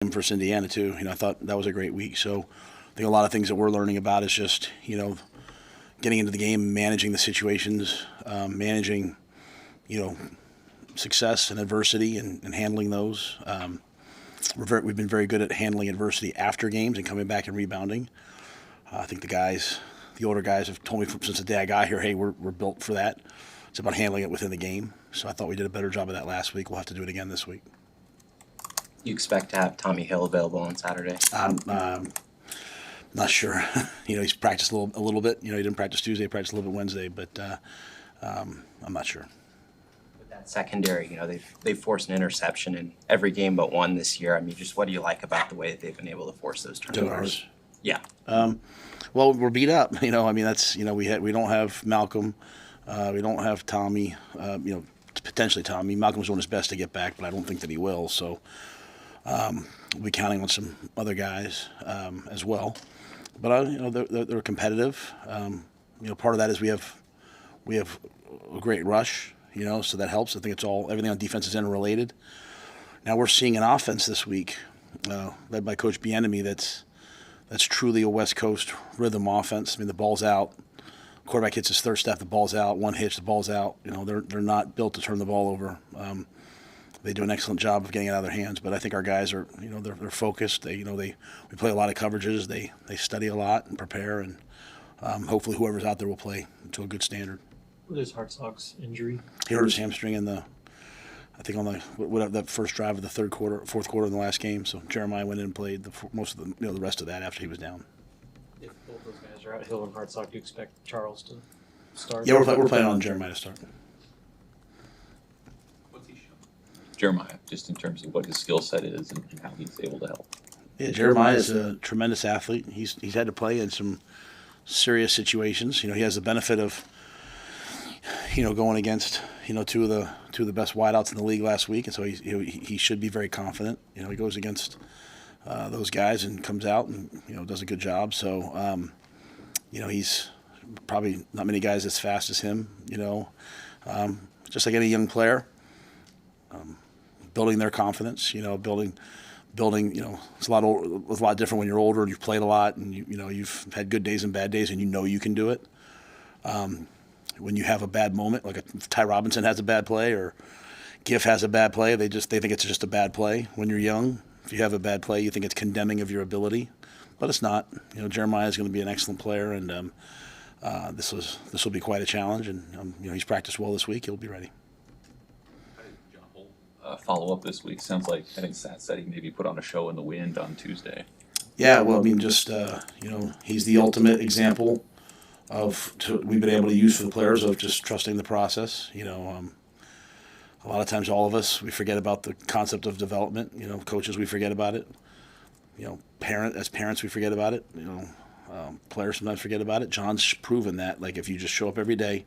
versus Indiana too. I thought that was a great week. So I think a lot of things that we're learning about is just getting into the game, managing the situations, managing you know success and adversity, and handling those. We've been very good at handling adversity after games and coming back and rebounding. I think the older guys have told me since the day I got here, hey, we're built for that. It's about handling it within the game. So I thought we did a better job of that last week. We'll have to do it again this week. You expect to have Tommy Hill available on Saturday? Not sure. He's practiced a little bit. He didn't practice Tuesday, practiced a little bit Wednesday, but I'm not sure. With that secondary, they've forced an interception in every game but one this year. I mean, just what do you like about the way that they've been able to force those turnovers? Yeah. Well, we're beat up. That's we don't have Malcolm, we don't have Tommy. Potentially Tommy. Malcolm's doing his best to get back, but I don't think that he will. So we'll be counting on some other guys as well. But they're competitive. Part of that is we have a great rush. So that helps. I think everything on defense is interrelated. Now we're seeing an offense this week led by Coach Bieniemy that's truly a West Coast rhythm offense. The ball's out. Quarterback hits his third step, the ball's out. One hitch, the ball's out. They're not built to turn the ball over. They do an excellent job of getting it out of their hands, but I think our guys are, they're focused. We play a lot of coverages. They study a lot and prepare, and hopefully whoever's out there will play to a good standard. What is Hartsock's injury? He hurt his hamstring on that first drive of the fourth quarter in the last game. So Jeremiah went in and played most of the rest of that after he was down. If both those guys are out, Hill and Hartsock, do you expect Charles to start? Yeah, we're planning on Jeremiah to start. What's he shown? Jeremiah, just in terms of what his skill set is and how he's able to help. Yeah, Jeremiah is a tremendous athlete. He's had to play in some serious situations. He has the benefit of going against two of the best wideouts in the league last week, and so he should be very confident. He goes against those guys and comes out and does a good job. So he's probably not many guys as fast as him. Just like any young player, building their confidence. Building. It's a lot different when you're older and you've played a lot and you've had good days and bad days and you can do it. When you have a bad moment, like Ty Robinson has a bad play or Giff has a bad play, they think it's just a bad play. When you're young, if you have a bad play, you think it's condemning of your ability, but it's not. Jeremiah is going to be an excellent player, and this will be quite a challenge. And he's practiced well this week; he'll be ready. John Holt follow up this week. Sounds like I think Sat said he maybe put on a show in the wind on Tuesday. Yeah, well, he's the ultimate example we've been able to use for the players of just trusting the process. A lot of times all of us, we forget about the concept of development. Coaches, we forget about it. As parents, we forget about it. Players sometimes forget about it. John's proven that, like, if you just show up every day,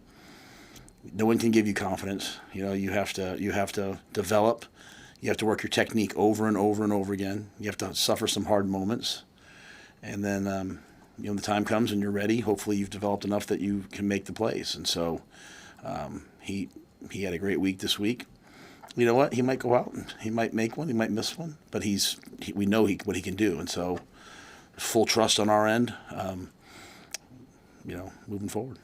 no one can give you confidence. You have to develop. You have to work your technique over and over and over again. You have to suffer some hard moments. And then, the time comes and you're ready. Hopefully you've developed enough that you can make the plays. And so he had a great week this week. You know what? He might go out and he might make one. He might miss one. But we know what he can do. And so full trust on our end, moving forward.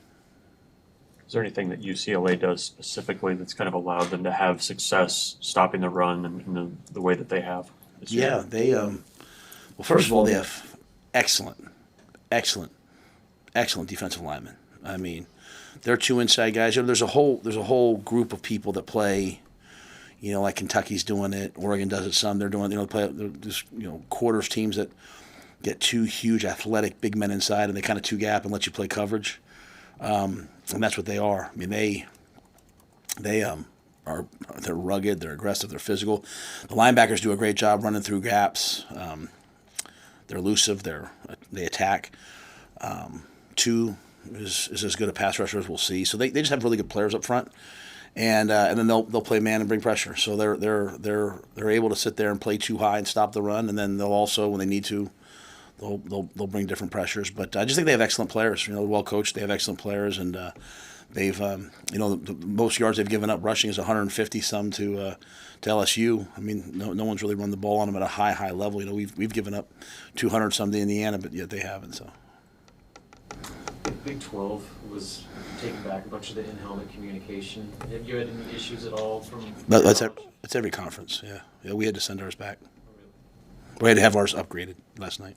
Is there anything that UCLA does specifically that's kind of allowed them to have success stopping the run in the way that they have this year? Yeah, they well, first of all, they have excellent defensive linemen. They're two inside guys. There's a whole group of people that play, like Kentucky's doing it, Oregon does it some. They're doing, there's quarters teams that get two huge athletic big men inside and they kind of two gap and let you play coverage. And that's what they are. They're rugged, they're aggressive, they're physical. The linebackers do a great job running through gaps. They're elusive. They attack. Two is as good a pass rusher as we'll see. So they just have really good players up front, and then they'll play man and bring pressure. So they're able to sit there and play too high and stop the run, and then they'll also, when they need to, they'll bring different pressures. But I just think they have excellent players. Well coached. They have excellent players, and they've the most yards they've given up rushing is 150 some to LSU. I mean, no one's really run the ball on them at a high level. We've given up 200 some to Indiana, but yet they haven't. So. Big 12 was taking back a bunch of the in-helmet communication. Have you had any issues at all from? That's every conference. Yeah, we had to send ours back. We had to have ours upgraded last night.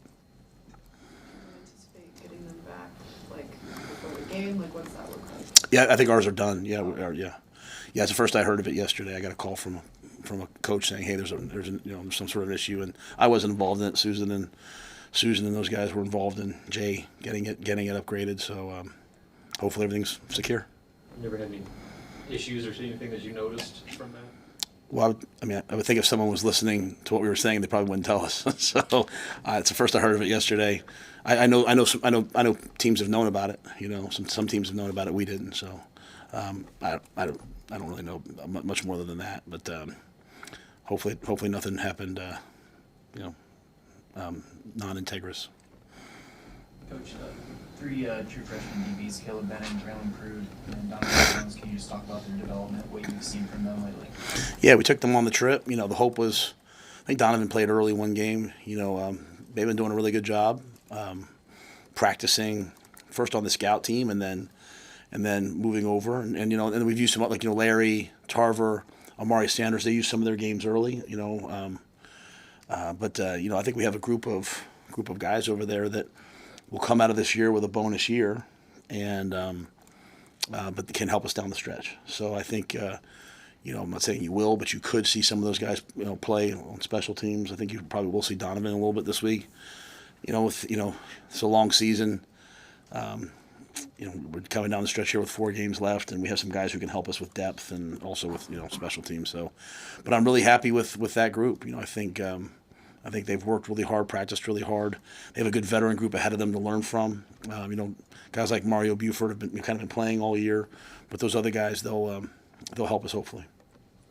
Anticipate getting them back, like before the game? Like, what's that look like? Yeah, I think ours are done. Yeah, we are. Yeah, it's the first I heard of it yesterday. I got a call from a coach saying, "Hey, there's some sort of issue," and I wasn't involved in it. Susan and those guys were involved in Jay getting it upgraded. So hopefully everything's secure. Never had any issues or anything that you noticed from that? Well, I would think if someone was listening to what we were saying, they probably wouldn't tell us. So it's the first I heard of it yesterday. I know teams have known about it. Some teams have known about it. We didn't. So I don't really know much more than that. But hopefully nothing happened. Non-integrous. Coach, three true freshman DBs, Caleb Bennett, Braylon Prude, and Donovan Jones. Can you just talk about their development, what you've seen from them lately? Yeah, we took them on the trip. The hope was, I think Donovan played early one game. They've been doing a really good job practicing first on the scout team and then moving over. And we've used some like Larry, Tarver, Amari Sanders. They used some of their games early. But I think we have a group of guys over there that will come out of this year with a bonus year, and but can help us down the stretch. So I think I'm not saying you will, but you could see some of those guys play on special teams. I think you probably will see Donovan a little bit this week. It's a long season. We're coming down the stretch here with 4 games left, and we have some guys who can help us with depth and also with special teams. So, but I'm really happy with that group. I think they've worked really hard, practiced really hard. They have a good veteran group ahead of them to learn from. Guys like Mario Buford have been playing all year, but those other guys they'll help us hopefully.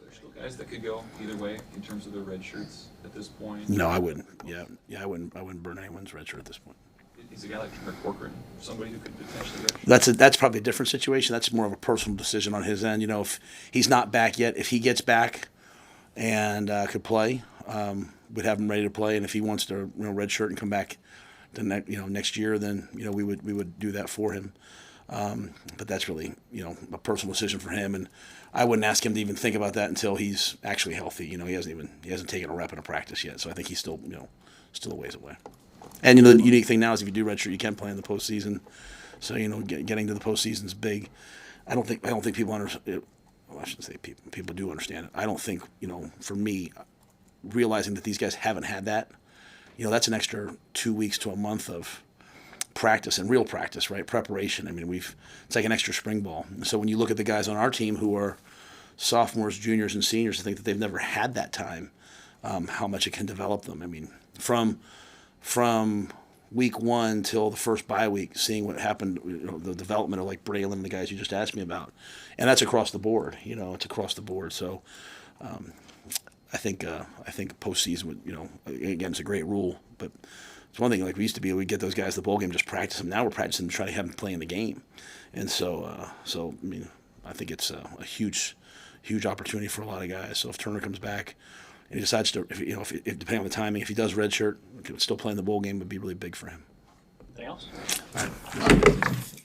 There's still guys that could go either way in terms of their red shirts at this point. No, I wouldn't. Yeah, I wouldn't burn anyone's red shirt at this point. Is a guy like Trevor Corcoran somebody who could potentially redshirt? That's probably a different situation. That's more of a personal decision on his end. If he's not back yet, if he gets back and could play, we'd have him ready to play. And if he wants to redshirt and come back the next year, then we would do that for him. But that's really a personal decision for him, and I wouldn't ask him to even think about that until he's actually healthy. He hasn't taken a rep in a practice yet, so I think he's still a ways away. And the unique thing now is if you do redshirt, you can play in the postseason. So getting to the postseason is big. I don't think people understand. Well, I shouldn't say people do understand it. I don't think for me, realizing that these guys haven't had that, that's an extra 2 weeks to a month of practice and real practice, right? Preparation. It's like an extra spring ball. So when you look at the guys on our team who are sophomores, juniors, and seniors, I think that they've never had that time. How much it can develop them. From week 1 till the first bye week, seeing what happened, the development of like Braylon and the guys you just asked me about, and that's across the board. It's across the board. So I think postseason would, again, it's a great rule, but it's one thing like we used to be. We'd get those guys the bowl game, just practice them. Now we're practicing to try to have them play in the game, and so I think it's a huge opportunity for a lot of guys. So if Turner comes back and he decides to, if depending on the timing, if he does redshirt, still playing the bowl game would be really big for him. Anything else? All right.